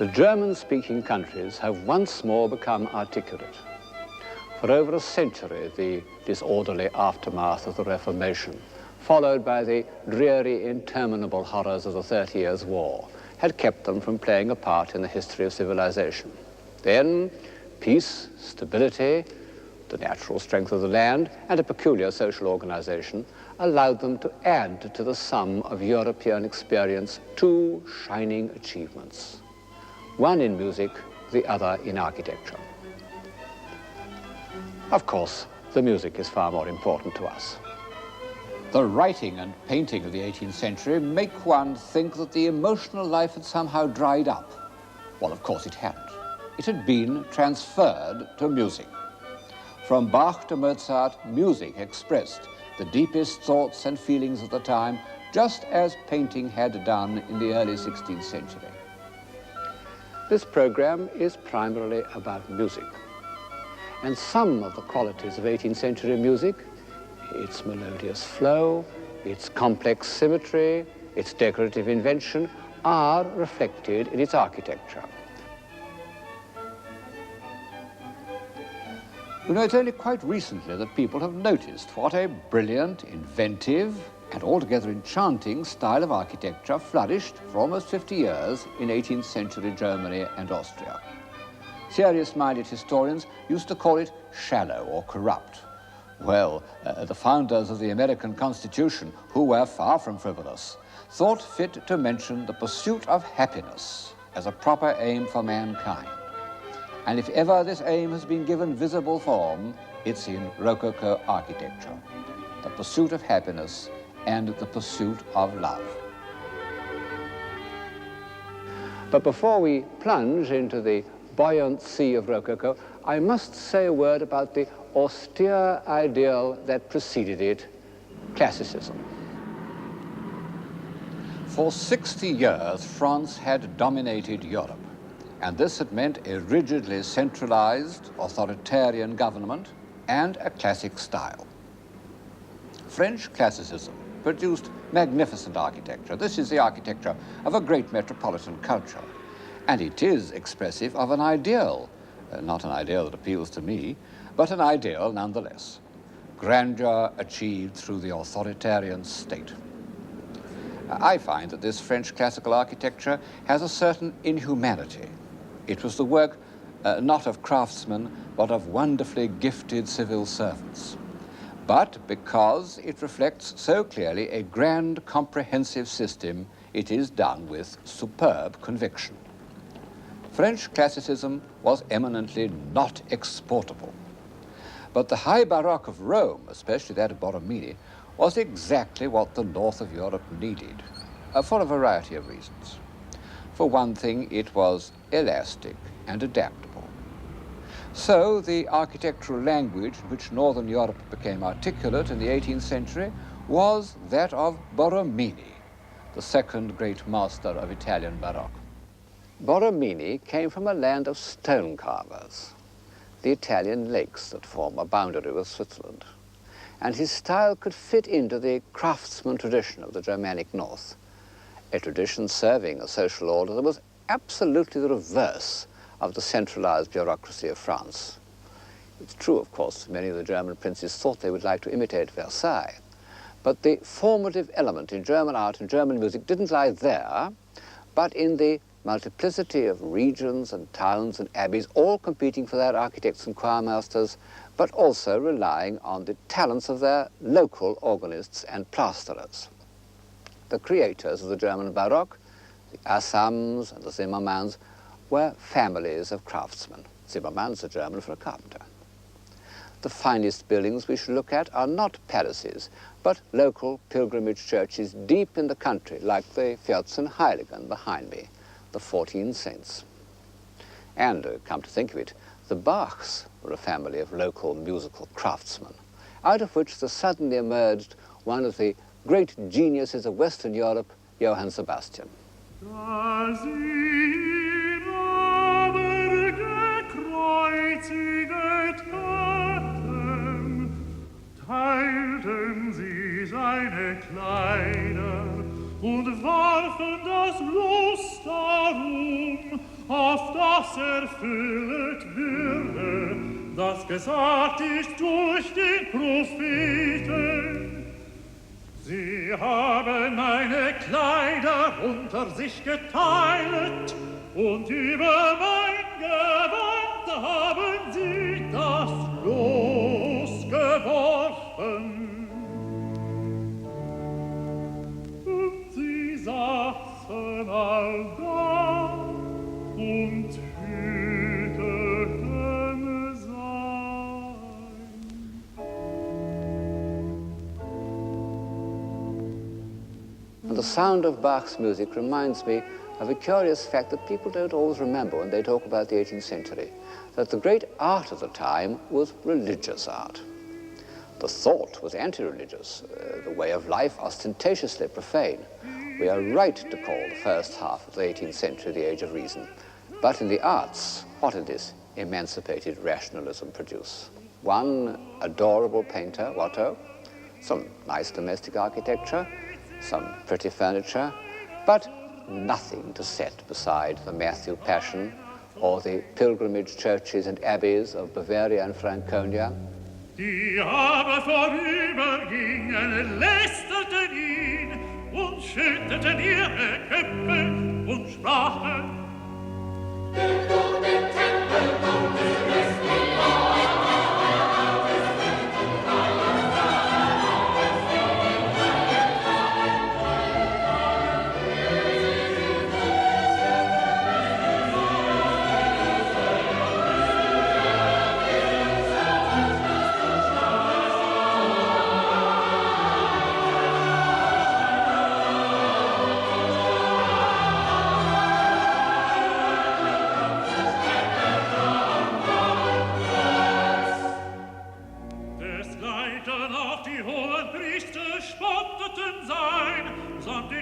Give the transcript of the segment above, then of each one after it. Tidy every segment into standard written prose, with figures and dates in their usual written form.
The German-speaking countries have once more become articulate. For over a century, the disorderly aftermath of the Reformation, followed by the dreary, interminable horrors of the 30 Years' War, had kept them from playing a part in the history of civilization. Then, peace, stability, the natural strength of the land, and a peculiar social organization allowed them to add to the sum of European experience two shining achievements. One in music, the other in architecture. Of course, the music is far more important to us. The writing and painting of the 18th century make one think that the emotional life had somehow dried up. Well, of course it hadn't. It had been transferred to music. From Bach to Mozart, music expressed the deepest thoughts and feelings of the time, just as painting had done in the early 16th century. This program is primarily about music. And some of the qualities of 18th century music, its melodious flow, its complex symmetry, its decorative invention, are reflected in its architecture. You know, it's only quite recently that people have noticed what a brilliant, inventive, and altogether enchanting style of architecture flourished for almost 50 years in 18th century Germany and Austria. Serious-minded historians used to call it shallow or corrupt. Well, the founders of the American Constitution, who were far from frivolous, thought fit to mention the pursuit of happiness as a proper aim for mankind. And if ever this aim has been given visible form, it's in Rococo architecture. The pursuit of happiness and the pursuit of love. But before we plunge into the buoyant sea of Rococo, I must say a word about the austere ideal that preceded it, classicism. For 60 years, France had dominated Europe, and this had meant a rigidly centralized, authoritarian government and a classic style. French classicism produced magnificent architecture. This is the architecture of a great metropolitan culture, and it is expressive of an ideal, not an ideal that appeals to me, but an ideal nonetheless. Grandeur achieved through the authoritarian state. I find that this French classical architecture has a certain inhumanity. It was the work not of craftsmen, but of wonderfully gifted civil servants. But because it reflects so clearly a grand comprehensive system, it is done with superb conviction. French classicism was eminently not exportable. But the high Baroque of Rome, especially that of Borromini, was exactly what the north of Europe needed, for a variety of reasons. For one thing, it was elastic and adaptable. So the architectural language in which Northern Europe became articulate in the 18th century was that of Borromini, the second great master of Italian Baroque. Borromini came from a land of stone carvers, the Italian lakes that form a boundary with Switzerland. And his style could fit into the craftsman tradition of the Germanic North, a tradition serving a social order that was absolutely the reverse of the centralized bureaucracy of France. It's true, of course, many of the German princes thought they would like to imitate Versailles, but the formative element in German art and German music didn't lie there, but in the multiplicity of regions and towns and abbeys, all competing for their architects and choirmasters, but also relying on the talents of their local organists and plasterers. The creators of the German Baroque, the Assams and the Zimmermanns, were families of craftsmen. Zimmermann's a German for a carpenter. The finest buildings we shall look at are not palaces, but local pilgrimage churches deep in the country, like the Vierzehnheiligen behind me, the 14 saints. And, come to think of it, the Bachs were a family of local musical craftsmen, out of which there suddenly emerged one of the great geniuses of Western Europe, Johann Sebastian. Teilten sie seine Kleider und warfen das Los darum, auf das erfüllet würde, das gesagt ist durch den Propheten. Sie haben meine Kleider unter sich geteilt und über mein Gewand haben sie das Los geworfen. Und sie saßen all da und hüteten sein. And the sound of Bach's music reminds me of a curious fact that people don't always remember when they talk about the 18th century, that the great art of the time was religious art. The thought was anti-religious, the way of life ostentatiously profane. We are right to call the first half of the 18th century the Age of Reason. But in the arts, what did this emancipated rationalism produce? One adorable painter, Watteau, some nice domestic architecture, some pretty furniture, but nothing to set beside the Matthew Passion or the pilgrimage churches and abbeys of Bavaria and Franconia. Die aber vorübergingen, lästerten ihn und schütteten ihre Köpfe und sprachen: Bildung den Tempel und des Christi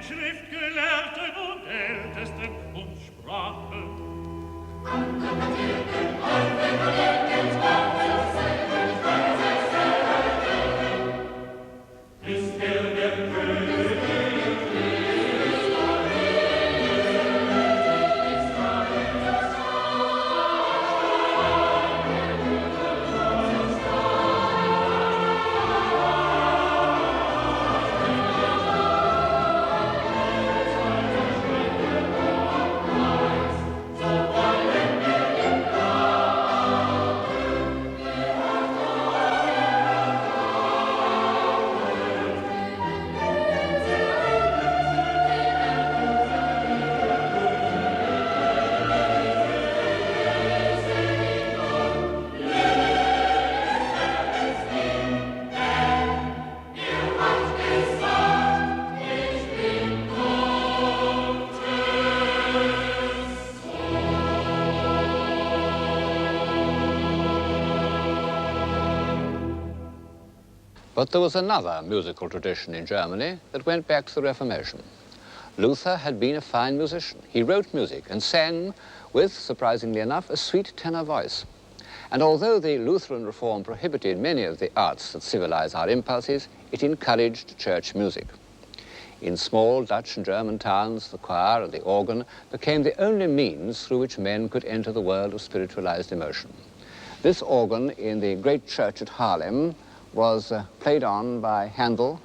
Schriftgelehrten und Ältesten und sprachen: Ist der König But there was another musical tradition in Germany that went back to the Reformation. Luther had been a fine musician. He wrote music and sang with, surprisingly enough, a sweet tenor voice. And although the Lutheran reform prohibited many of the arts that civilize our impulses, it encouraged church music. In small Dutch and German towns, the choir and the organ became the only means through which men could enter the world of spiritualized emotion. This organ in the great church at Haarlem was played on by Handel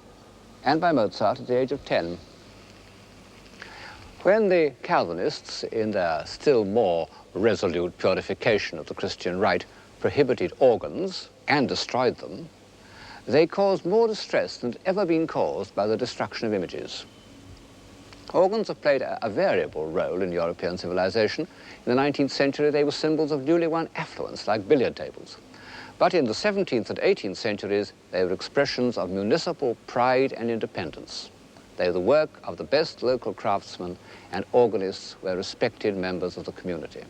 and by Mozart at the age of 10. When the Calvinists, in their still more resolute purification of the Christian rite, prohibited organs and destroyed them, they caused more distress than had ever been caused by the destruction of images. Organs have played a variable role in European civilization. In the 19th century, they were symbols of newly won affluence, like billiard tables. But in the 17th and 18th centuries, they were expressions of municipal pride and independence. They were the work of the best local craftsmen, and organists were respected members of the community.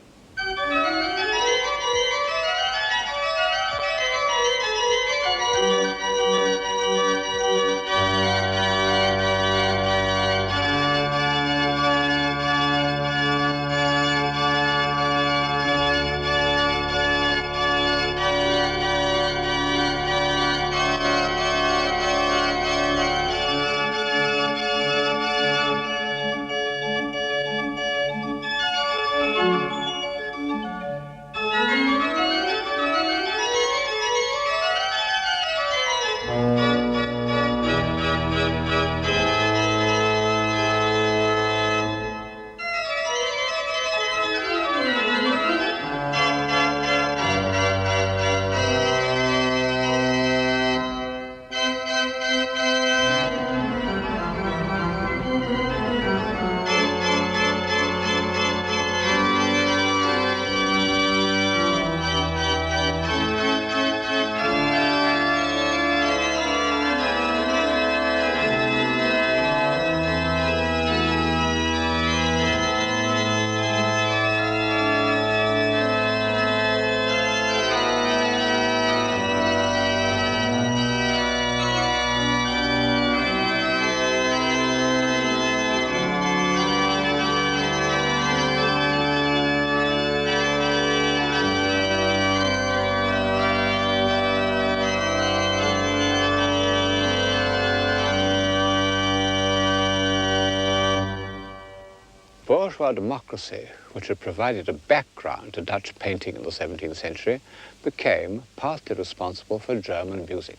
bourgeois democracy, which had provided a background to Dutch painting in the 17th century, became partly responsible for German music.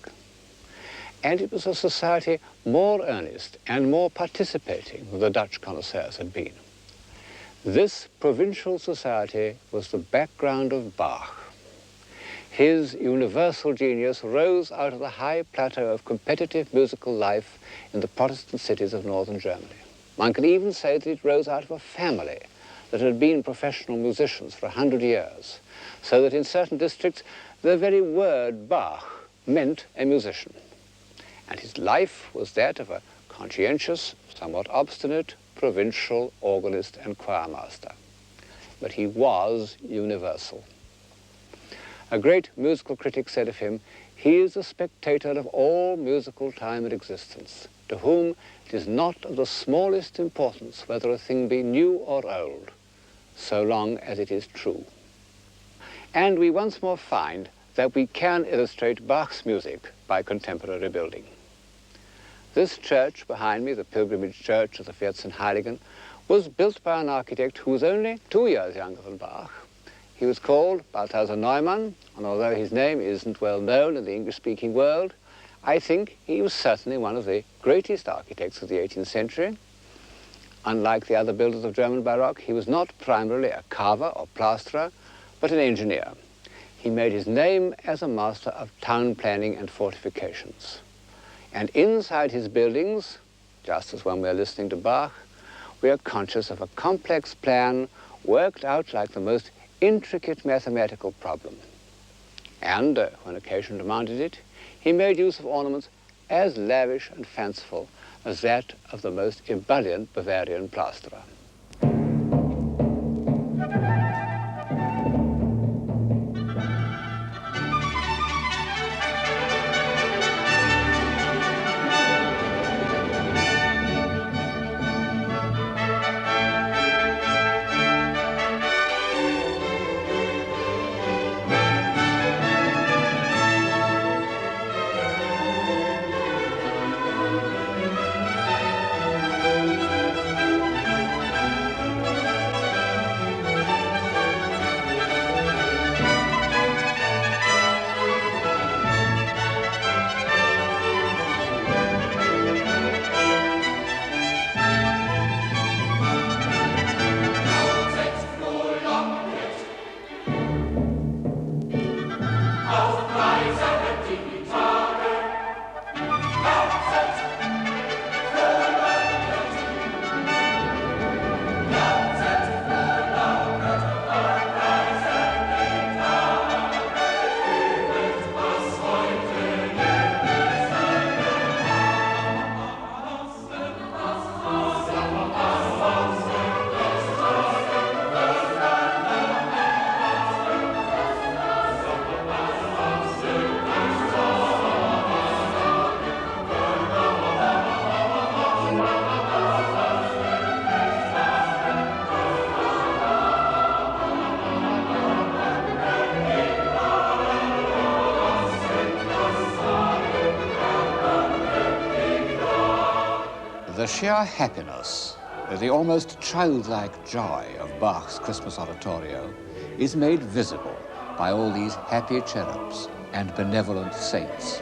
And it was a society more earnest and more participating than the Dutch connoisseurs had been. This provincial society was the background of Bach. His universal genius rose out of the high plateau of competitive musical life in the Protestant cities of northern Germany. One can even say that it rose out of a family that had been professional musicians for 100 years, so that in certain districts the very word Bach meant a musician. And his life was that of a conscientious, somewhat obstinate, provincial organist and choirmaster. But he was universal. A great musical critic said of him, "He is a spectator of all musical time and existence, to whom it is not of the smallest importance whether a thing be new or old, so long as it is true." And we once more find that we can illustrate Bach's music by contemporary building. This church behind me, the pilgrimage church of the Vierzehnheiligen, was built by an architect who was only 2 years younger than Bach. He was called Balthasar Neumann, and although his name isn't well known in the English-speaking world, I think he was certainly one of the greatest architects of the 18th century. Unlike the other builders of German Baroque, he was not primarily a carver or plasterer, but an engineer. He made his name as a master of town planning and fortifications. And inside his buildings, just as when we're listening to Bach, we are conscious of a complex plan worked out like the most intricate mathematical problem. And when occasion demanded it, he made use of ornaments as lavish and fanciful as that of the most ebullient Bavarian plasterer. The sheer happiness, the almost childlike joy of Bach's Christmas oratorio is made visible by all these happy cherubs and benevolent saints.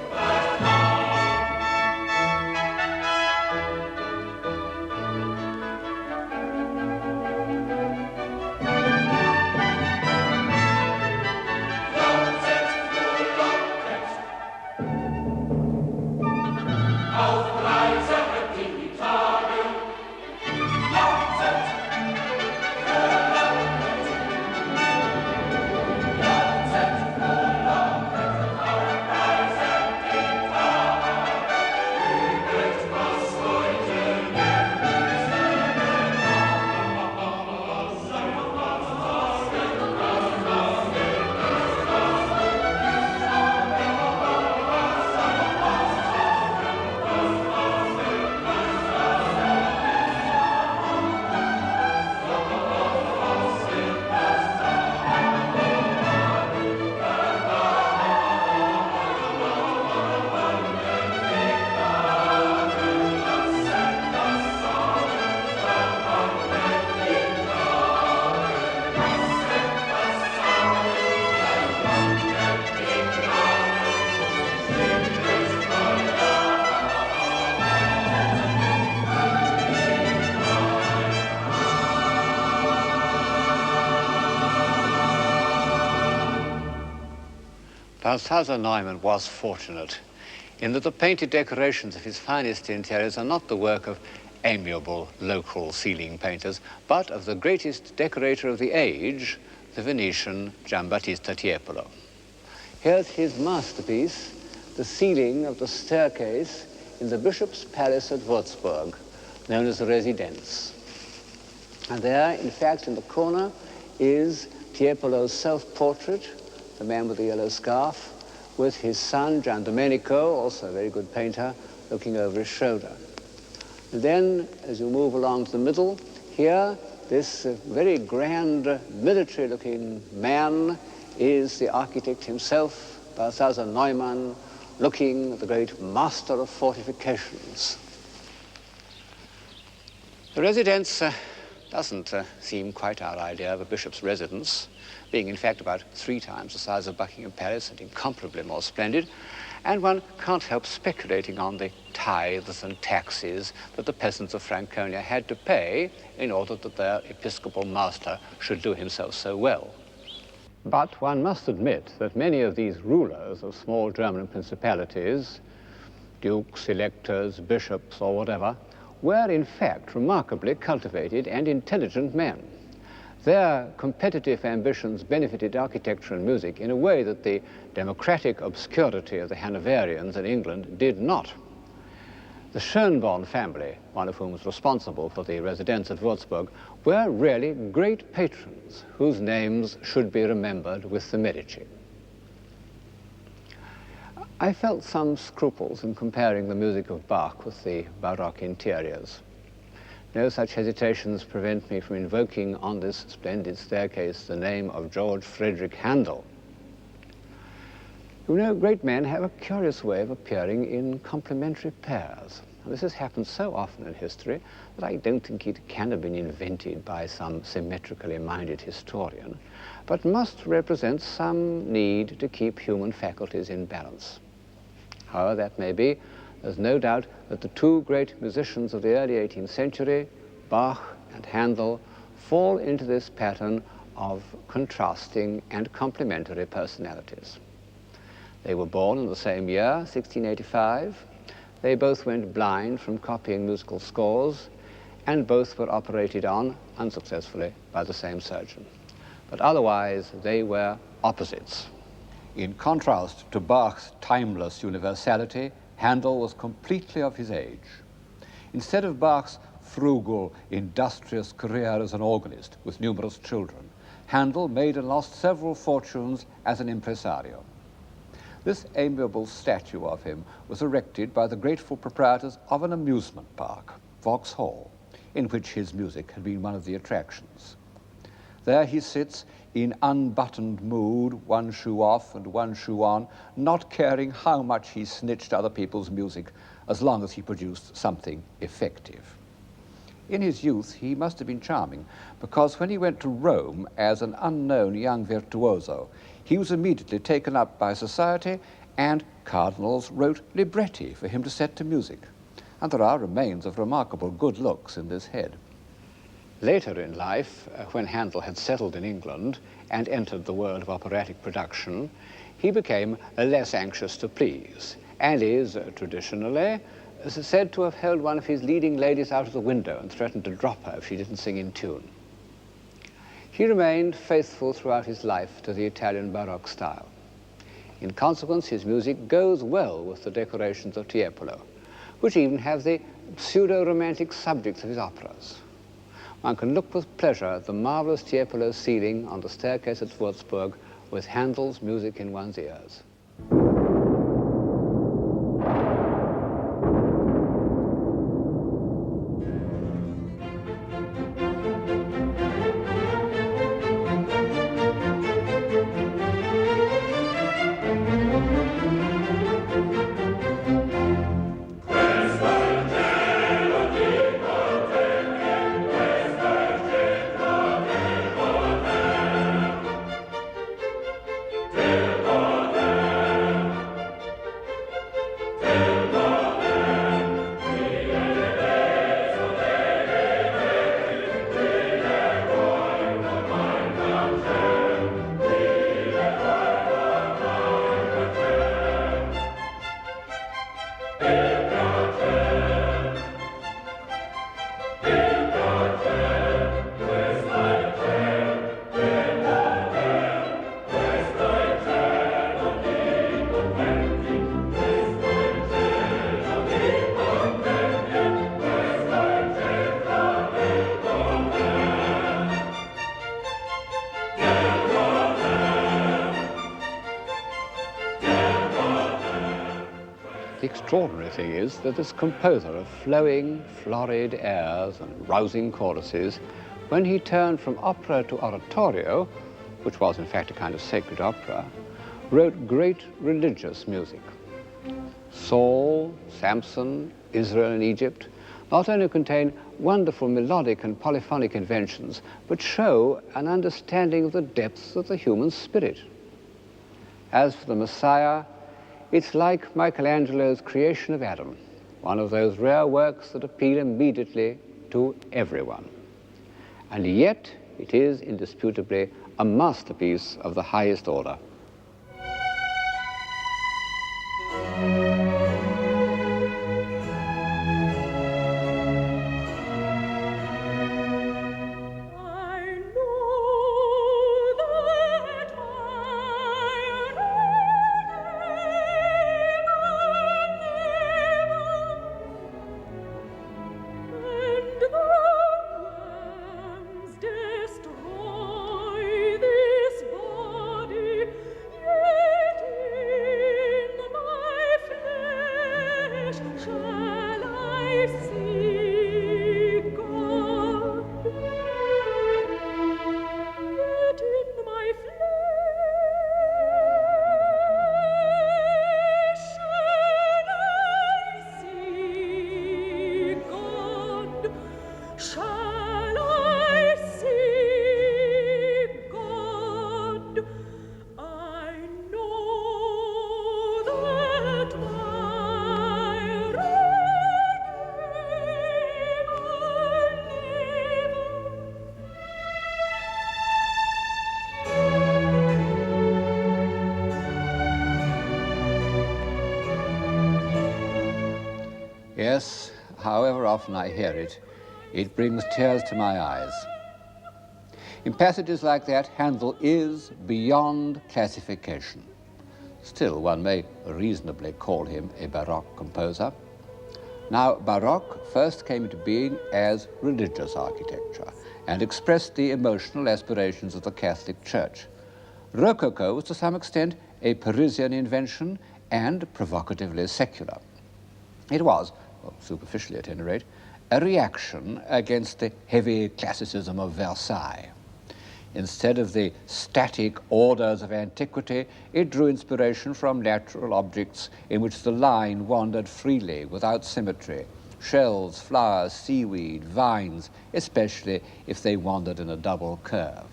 Balthasar Neumann was fortunate in that the painted decorations of his finest interiors are not the work of amiable local ceiling painters, but of the greatest decorator of the age, the Venetian Giambattista Tiepolo. Here's his masterpiece, the ceiling of the staircase in the Bishop's Palace at Würzburg, known as the Residence. And there, in fact, in the corner, is Tiepolo's self-portrait, the man with the yellow scarf, with his son, Gian Domenico, also a very good painter, looking over his shoulder. And then, as you move along to the middle, here, this very grand military-looking man is the architect himself, Balthasar Neumann, looking at the great master of fortifications. The Residence doesn't seem quite our idea of a bishop's residence, being in fact about 3 times the size of Buckingham Palace and incomparably more splendid, and one can't help speculating on the tithes and taxes that the peasants of Franconia had to pay in order that their episcopal master should do himself so well. But one must admit that many of these rulers of small German principalities, dukes, electors, bishops, or whatever, were in fact remarkably cultivated and intelligent men. Their competitive ambitions benefited architecture and music in a way that the democratic obscurity of the Hanoverians in England did not. The Schönborn family, one of whom was responsible for the residence at Würzburg, were really great patrons whose names should be remembered with the Medici. I felt some scruples in comparing the music of Bach with the Baroque interiors. No such hesitations prevent me from invoking on this splendid staircase the name of George Friedrich Handel. You know, great men have a curious way of appearing in complementary pairs. This has happened so often in history that I don't think it can have been invented by some symmetrically minded historian, but must represent some need to keep human faculties in balance. However that may be, there's no doubt that the 2 great musicians of the early 18th century, Bach and Handel, fall into this pattern of contrasting and complementary personalities. They were born in the same year, 1685. They both went blind from copying musical scores, and both were operated on, unsuccessfully, by the same surgeon. But otherwise, they were opposites. In contrast to Bach's timeless universality, Handel was completely of his age. Instead of Bach's frugal, industrious career as an organist with numerous children, Handel made and lost several fortunes as an impresario. This amiable statue of him was erected by the grateful proprietors of an amusement park, Vauxhall, in which his music had been one of the attractions. There he sits in unbuttoned mood, one shoe off and one shoe on, not caring how much he snitched other people's music, as long as he produced something effective. In his youth, he must have been charming, because when he went to Rome as an unknown young virtuoso, he was immediately taken up by society, and cardinals wrote libretti for him to set to music. And there are remains of remarkable good looks in this head. Later in life, when Handel had settled in England and entered the world of operatic production, he became less anxious to please, and is traditionally said to have held one of his leading ladies out of the window and threatened to drop her if she didn't sing in tune. He remained faithful throughout his life to the Italian Baroque style. In consequence, his music goes well with the decorations of Tiepolo, which even have the pseudo-romantic subjects of his operas. One can look with pleasure at the marvelous Tiepolo ceiling on the staircase at Würzburg with Handel's music in one's ears. Till The extraordinary thing is that this composer of flowing, florid airs and rousing choruses, when he turned from opera to oratorio, which was in fact a kind of sacred opera, wrote great religious music. Saul, Samson, Israel and Egypt not only contain wonderful melodic and polyphonic inventions, but show an understanding of the depths of the human spirit. As for the Messiah, it's like Michelangelo's creation of Adam, one of those rare works that appeal immediately to everyone. And yet, it is indisputably a masterpiece of the highest order. Yes, however often I hear it, it brings tears to my eyes. In passages like that, Handel is beyond classification. Still, one may reasonably call him a Baroque composer. Now, Baroque first came into being as religious architecture and expressed the emotional aspirations of the Catholic Church. Rococo was to some extent a Parisian invention and provocatively secular. It was, well, superficially at any rate, a reaction against the heavy classicism of Versailles. Instead of the static orders of antiquity, it drew inspiration from natural objects in which the line wandered freely, without symmetry. Shells, flowers, seaweed, vines, especially if they wandered in a double curve.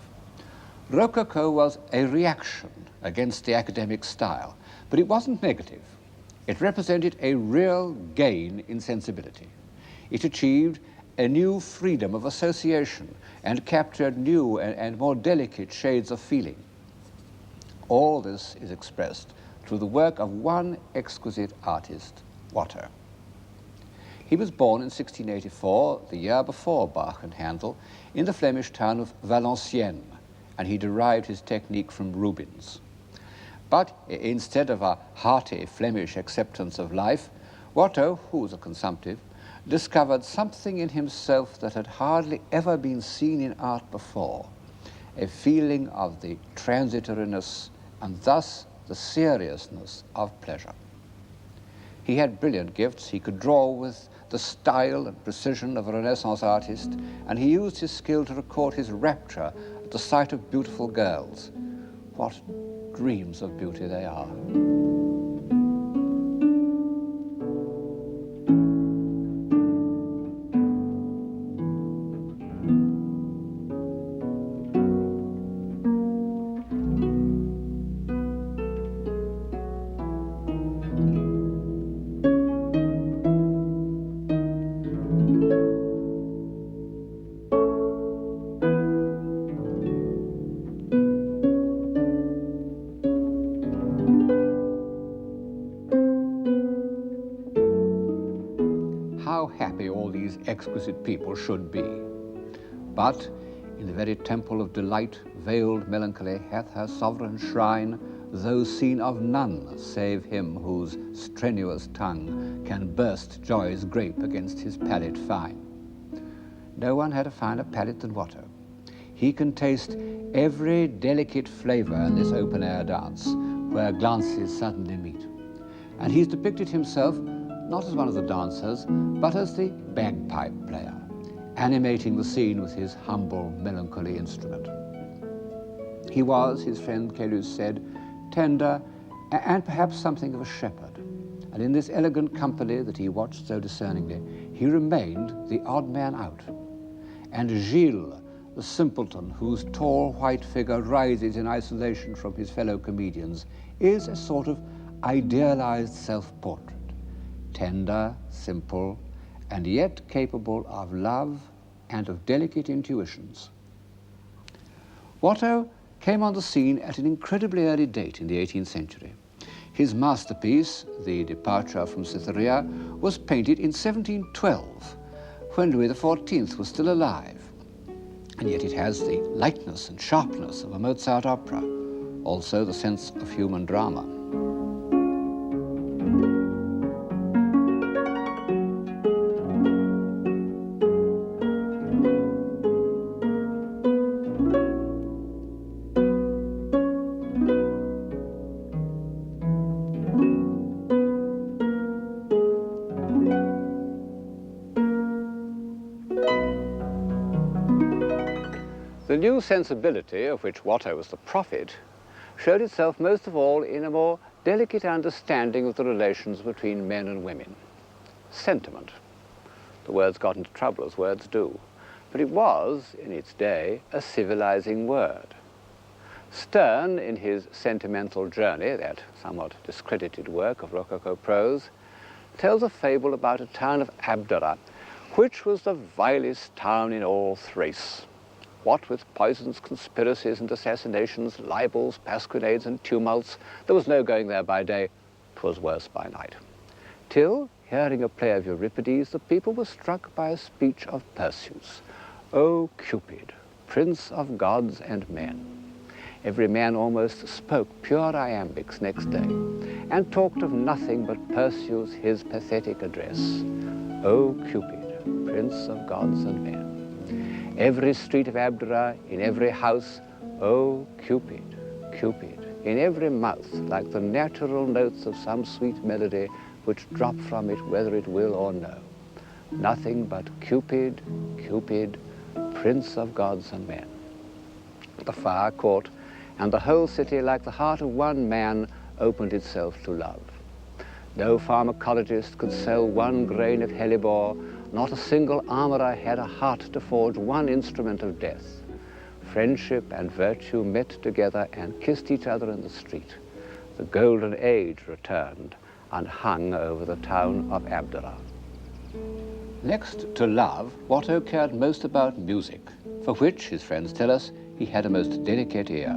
Rococo was a reaction against the academic style, but it wasn't negative. It represented a real gain in sensibility. It achieved a new freedom of association and captured new and more delicate shades of feeling. All this is expressed through the work of one exquisite artist, Watteau. He was born in 1684, the year before Bach and Handel, in the Flemish town of Valenciennes, and he derived his technique from Rubens. But instead of a hearty Flemish acceptance of life, Watteau, who was a consumptive, discovered something in himself that had hardly ever been seen in art before, a feeling of the transitoriness and thus the seriousness of pleasure. He had brilliant gifts. He could draw with the style and precision of a Renaissance artist, and he used his skill to record his rapture at the sight of beautiful girls. What dreams of beauty they are. How happy all these exquisite people should be. But in the very temple of delight, veiled melancholy hath her sovereign shrine, though seen of none save him whose strenuous tongue can burst joy's grape against his palate fine. No one had a finer palate than Watteau. He can taste every delicate flavor in this open-air dance, where glances suddenly meet. And he's depicted himself not as one of the dancers, but as the bagpipe player, animating the scene with his humble, melancholy instrument. He was, his friend Caylus said, tender and perhaps something of a shepherd. And in this elegant company that he watched so discerningly, he remained the odd man out. And Gilles, the simpleton whose tall white figure rises in isolation from his fellow comedians, is a sort of idealized self-portrait, tender, simple, and yet capable of love and of delicate intuitions. Watteau came on the scene at an incredibly early date in the 18th century. His masterpiece, The Departure from Cytherea, was painted in 1712, when Louis XIV was still alive. And yet it has the lightness and sharpness of a Mozart opera, also the sense of human drama. The new sensibility, of which Watteau was the prophet, showed itself most of all in a more delicate understanding of the relations between men and women. Sentiment. The words got into trouble, as words do, but it was, in its day, a civilizing word. Sterne, in his Sentimental Journey, that somewhat discredited work of Rococo prose, tells a fable about a town of Abdera, which was the vilest town in all Thrace. What with poisons, conspiracies and assassinations, libels, pasquinades and tumults, there was no going there by day, 'twas worse by night. Till, hearing a play of Euripides, the people were struck by a speech of Perseus. O Cupid, prince of gods and men. Every man almost spoke pure iambics next day, and talked of nothing but Perseus, his pathetic address. O Cupid, prince of gods and men. Every street of Abdera, in every house, O Cupid, Cupid, in every mouth, like the natural notes of some sweet melody which drop from it whether it will or no. Nothing but Cupid, Cupid, prince of gods and men. The fire caught, and the whole city, like the heart of one man, opened itself to love. No pharmacologist could sell one grain of hellebore. Not a single armorer had a heart to forge one instrument of death. Friendship and virtue met together and kissed each other in the street. The golden age returned and hung over the town of Abdera. Next to love, Watteau cared most about music, for which, his friends tell us, he had a most delicate ear.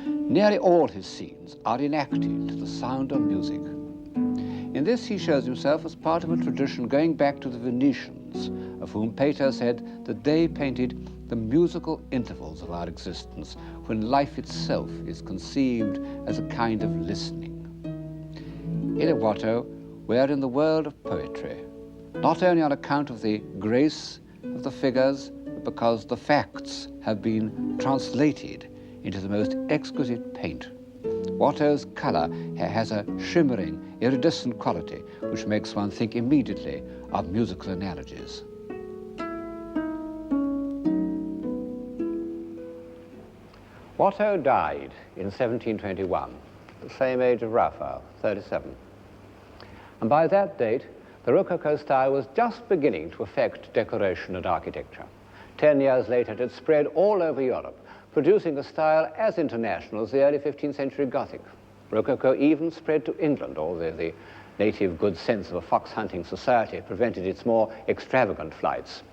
Nearly all his scenes are enacted to the sound of music. In this he shows himself as part of a tradition going back to the Venetians, of whom Pater said that they painted the musical intervals of our existence, when life itself is conceived as a kind of listening. In a Watteau, we are in the world of poetry, not only on account of the grace of the figures, but because the facts have been translated into the most exquisite paint. Watteau's colour has a shimmering, iridescent quality which makes one think immediately of musical analogies. Watteau died in 1721, the same age of Raphael, 37. And by that date, the Rococo style was just beginning to affect decoration and architecture. 10 years later, it had spread all over Europe, producing a style as international as the early 15th century Gothic. Rococo even spread to England, although the native good sense of a fox-hunting society prevented its more extravagant flights.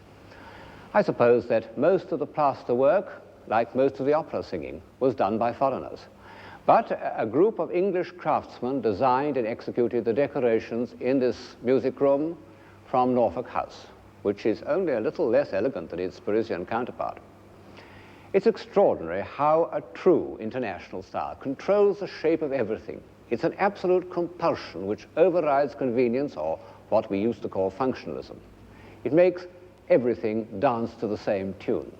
I suppose that most of the plaster work, like most of the opera singing, was done by foreigners. But a group of English craftsmen designed and executed the decorations in this music room from Norfolk House, which is only a little less elegant than its Parisian counterpart. It's extraordinary how a true international style controls the shape of everything. It's an absolute compulsion which overrides convenience, or what we used to call functionalism. It makes everything dance to the same tune.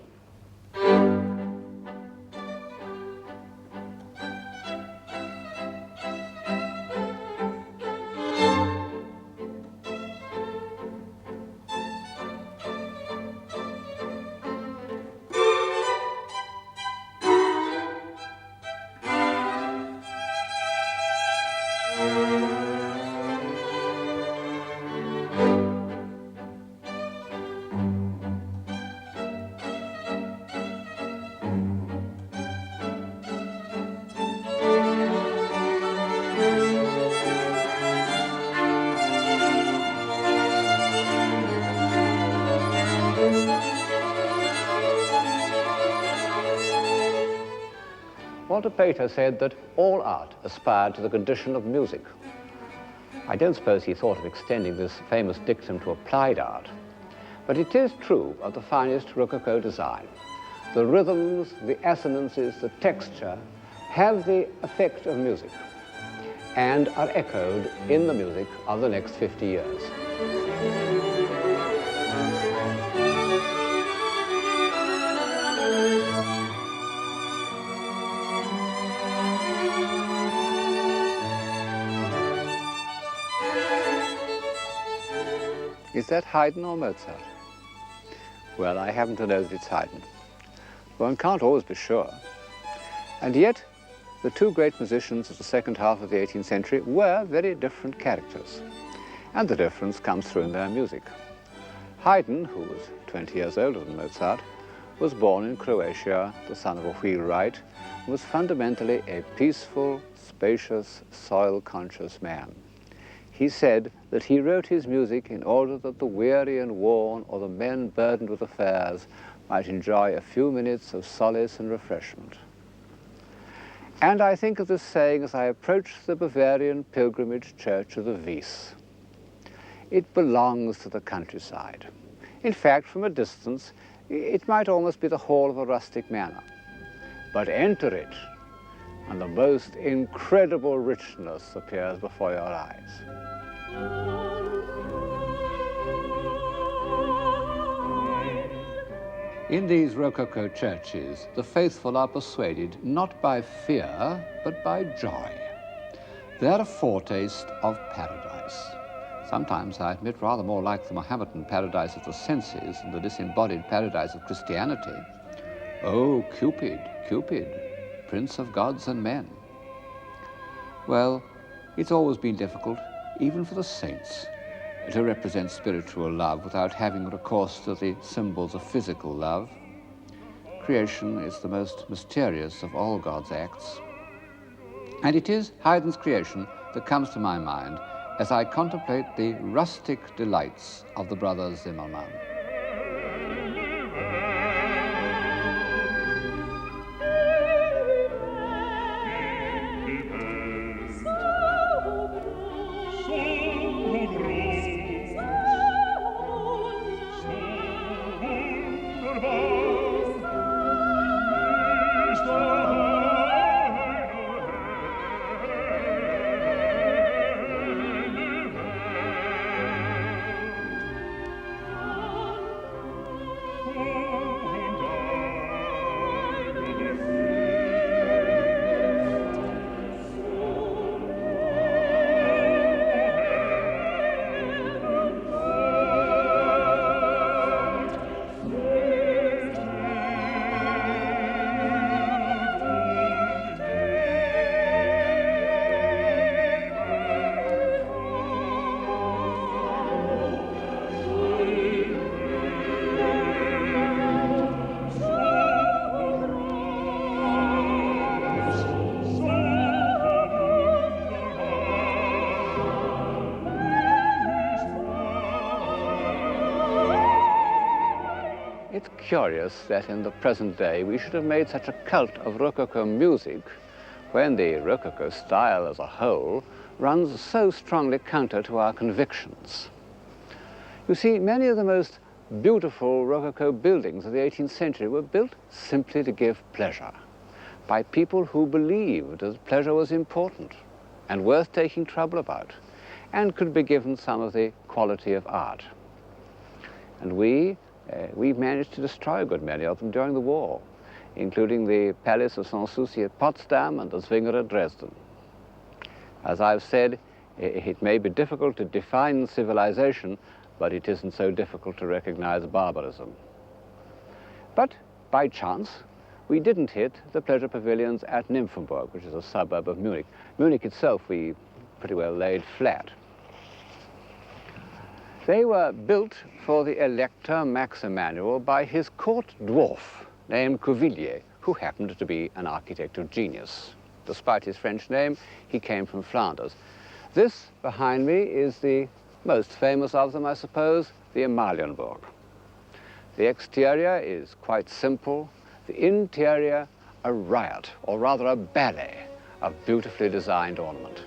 Walter Pater said that all art aspired to the condition of music. I don't suppose he thought of extending this famous dictum to applied art, but it is true of the finest Rococo design. The rhythms, the assonances, the texture have the effect of music and are echoed in the music of the next 50 years. Is that Haydn or Mozart? Well, I happen to know that it's Haydn. One can't always be sure. And yet, the two great musicians of the second half of the 18th century were very different characters. And the difference comes through in their music. Haydn, who was 20 years older than Mozart, was born in Croatia, the son of a wheelwright, and was fundamentally a peaceful, spacious, soil-conscious man. He said that he wrote his music in order that the weary and worn or the men burdened with affairs might enjoy a few minutes of solace and refreshment. And I think of this saying as I approach the Bavarian pilgrimage church of the Wies. It belongs to the countryside. In fact, from a distance, it might almost be the hall of a rustic manor. But enter it, and the most incredible richness appears before your eyes. In these Rococo churches, the faithful are persuaded not by fear, but by joy. They're a foretaste of paradise. Sometimes, I admit, rather more like the Mohammedan paradise of the senses and the disembodied paradise of Christianity. Oh, Cupid, Cupid, prince of gods and men. Well, it's always been difficult, even for the saints, to represent spiritual love without having recourse to the symbols of physical love. Creation is the most mysterious of all God's acts. And it is Haydn's creation that comes to my mind as I contemplate the rustic delights of the brothers Zimmermann. It's curious that in the present day we should have made such a cult of Rococo music when the Rococo style as a whole runs so strongly counter to our convictions. You see, many of the most beautiful Rococo buildings of the 18th century were built simply to give pleasure by people who believed that pleasure was important and worth taking trouble about and could be given some of the quality of art. And we managed to destroy a good many of them during the war, including the Palace of Sanssouci at Potsdam and the Zwinger at Dresden. As I've said, it may be difficult to define civilization, but it isn't so difficult to recognize barbarism. But by chance, we didn't hit the pleasure pavilions at Nymphenburg, which is a suburb of Munich. Munich itself we pretty well laid flat. They were built for the Elector Max Emanuel by his court dwarf named Cuvillier, who happened to be an architect of genius. Despite his French name, he came from Flanders. This behind me is the most famous of them, I suppose, the Amalienburg. The exterior is quite simple. The interior a riot, or rather a ballet, of beautifully designed ornament.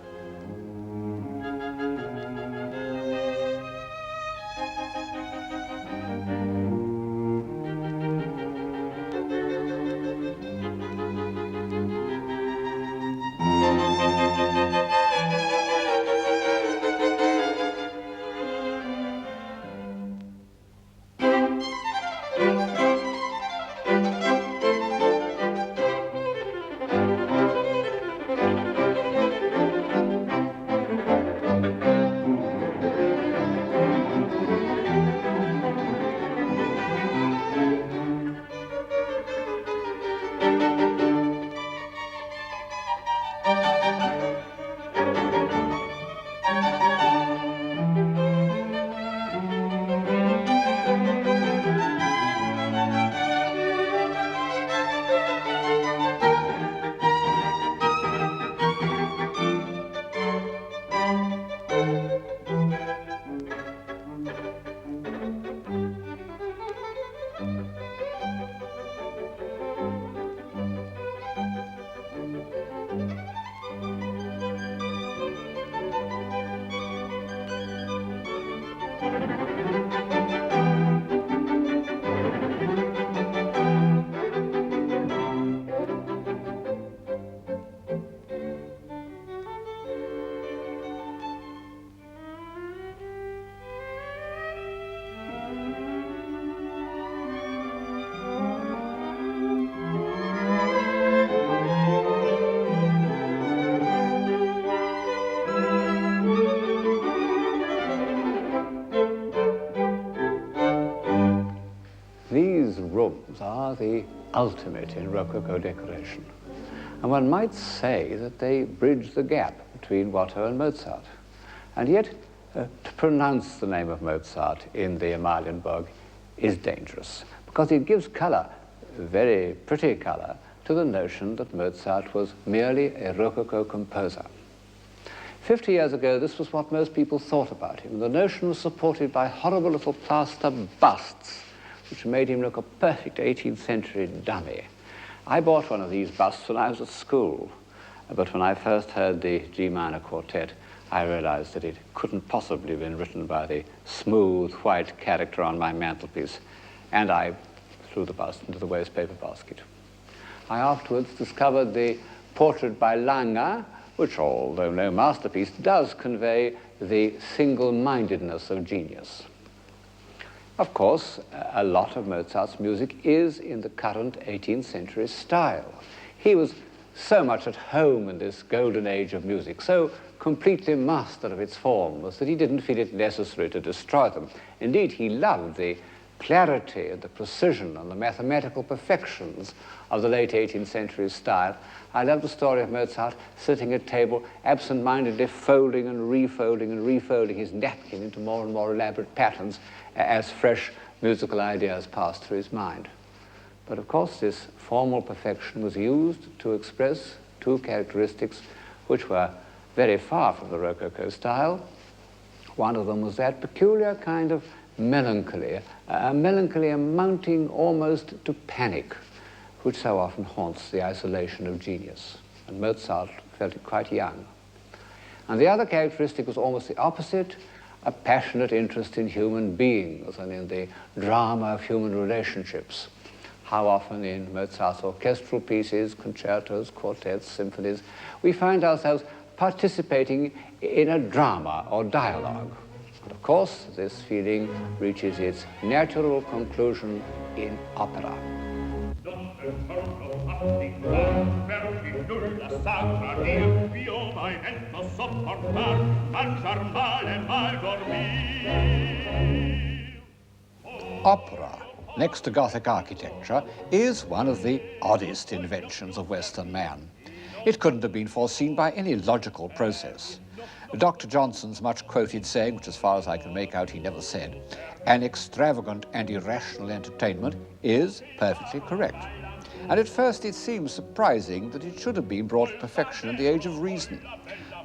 These rooms are the ultimate in Rococo decoration. And one might say that they bridge the gap between Watteau and Mozart. And yet, to pronounce the name of Mozart in the Amalienburg is dangerous, because it gives color, very pretty color, to the notion that Mozart was merely a Rococo composer. 50 years ago, this was what most people thought about him. The notion was supported by horrible little plaster busts, which made him look a perfect 18th century dummy. I bought one of these busts when I was at school, but when I first heard the G minor quartet, I realized that it couldn't possibly have been written by the smooth white character on my mantelpiece, and I threw the bust into the wastepaper basket. I afterwards discovered the portrait by Lange, which, although no masterpiece, does convey the single-mindedness of genius. Of course, a lot of Mozart's music is in the current 18th century style. He was so much at home in this golden age of music, so completely master of its forms, that he didn't feel it necessary to destroy them. Indeed, he loved the clarity and the precision and the mathematical perfections of the late 18th century style. I love the story of Mozart sitting at table, absent-mindedly folding and refolding his napkin into more and more elaborate patterns as fresh musical ideas passed through his mind. But of course, this formal perfection was used to express two characteristics which were very far from the Rococo style. One of them was that peculiar kind of melancholy, a melancholy amounting almost to panic, which so often haunts the isolation of genius. And Mozart felt it quite young. And the other characteristic was almost the opposite, a passionate interest in human beings and in the drama of human relationships. How often in Mozart's orchestral pieces, concertos, quartets, symphonies, we find ourselves participating in a drama or dialogue. And of course, this feeling reaches its natural conclusion in opera. Opera, next to Gothic architecture, is one of the oddest inventions of Western man. It couldn't have been foreseen by any logical process. Dr. Johnson's much-quoted saying, which as far as I can make out he never said, "An extravagant and irrational entertainment," is perfectly correct. And at first it seems surprising that it should have been brought to perfection in the age of reason.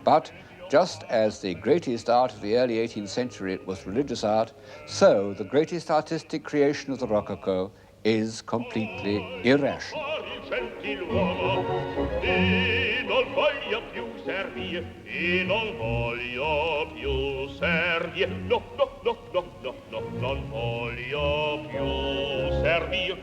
But just as the greatest art of the early 18th century was religious art, so the greatest artistic creation of the Rococo is completely irrational. gentiluomo, e non voglio più servire, e non voglio più servire, no, no, no, no, no, no, non voglio più servire.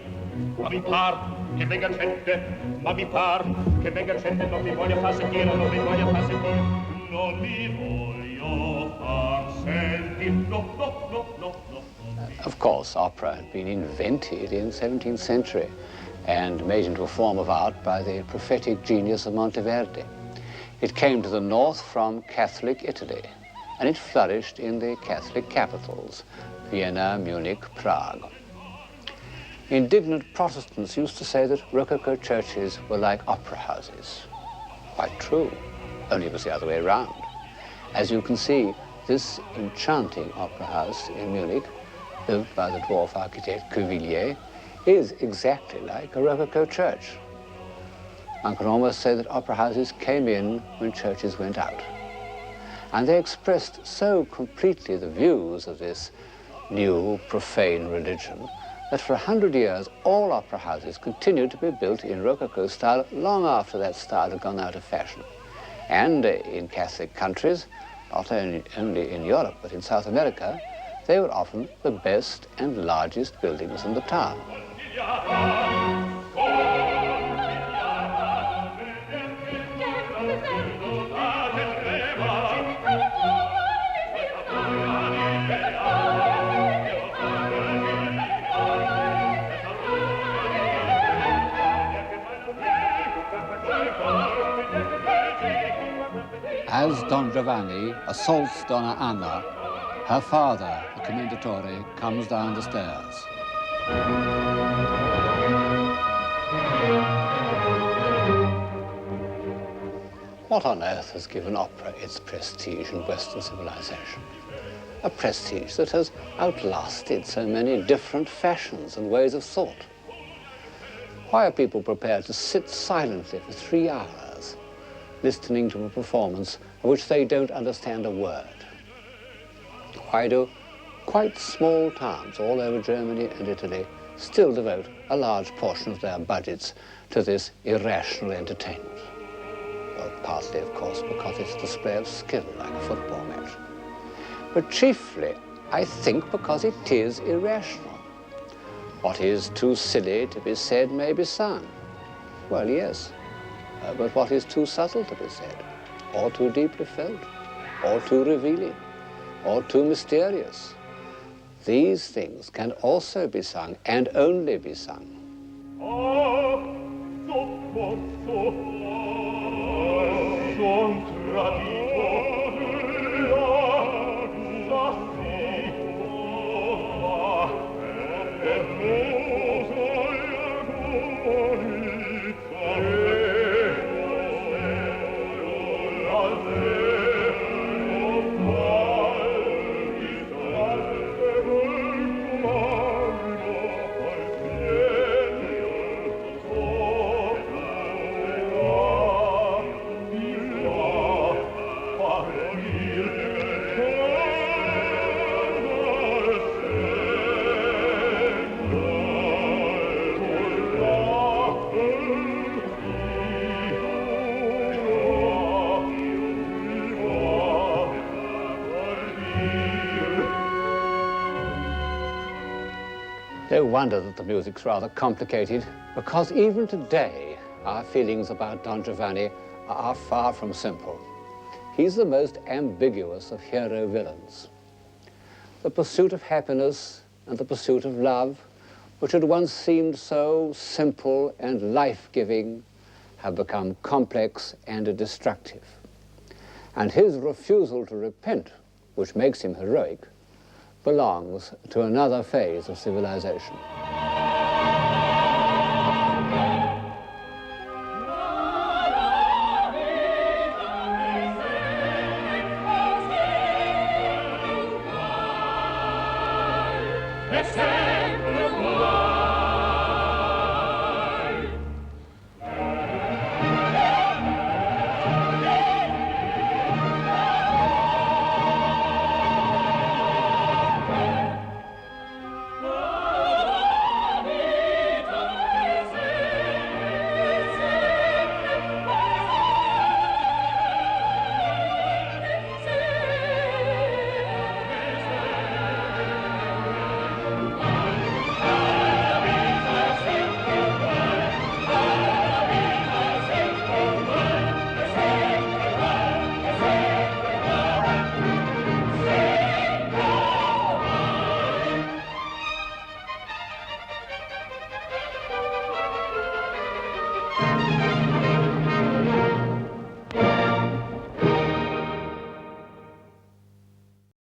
Ma mi par che venga gente, ma mi par che venga gente, non mi voglio far sentire, non mi voglio far sentire, non mi voglio far sentire, no, no, no, no, no. Of course, opera had been invented in the 17th century and made into a form of art by the prophetic genius of Monteverdi. It came to the north from Catholic Italy, and it flourished in the Catholic capitals, Vienna, Munich, Prague. Indignant Protestants used to say that Rococo churches were like opera houses. Quite true, only it was the other way around. As you can see, this enchanting opera house in Munich, built by the dwarf architect Cuvillier, is exactly like a Rococo church. One can almost say that opera houses came in when churches went out. And they expressed so completely the views of this new profane religion that for 100 years all opera houses continued to be built in Rococo style long after that style had gone out of fashion. And in Catholic countries, not only in Europe but in South America, they were often the best and largest buildings in the town. As Don Giovanni assaults Donna Anna, her father, the commendatore, comes down the stairs. What on earth has given opera its prestige in Western civilization? A prestige that has outlasted so many different fashions and ways of thought. Why are people prepared to sit silently for 3 hours, listening to a performance of which they don't understand a word? Why do quite small towns all over Germany and Italy still devote a large portion of their budgets to this irrational entertainment? Well, partly, of course, because it's a display of skill, like a football match. But chiefly, I think, because it is irrational. What is too silly to be said may be sung. Well, yes, but what is too subtle to be said, or too deeply felt, or too revealing, or too mysterious? These things can also be sung, and only be sung. No wonder that the music's rather complicated, because even today, our feelings about Don Giovanni are far from simple. He's the most ambiguous of hero villains. The pursuit of happiness and the pursuit of love, which had once seemed so simple and life-giving, have become complex and destructive. And his refusal to repent, which makes him heroic, belongs to another phase of civilization. Sempre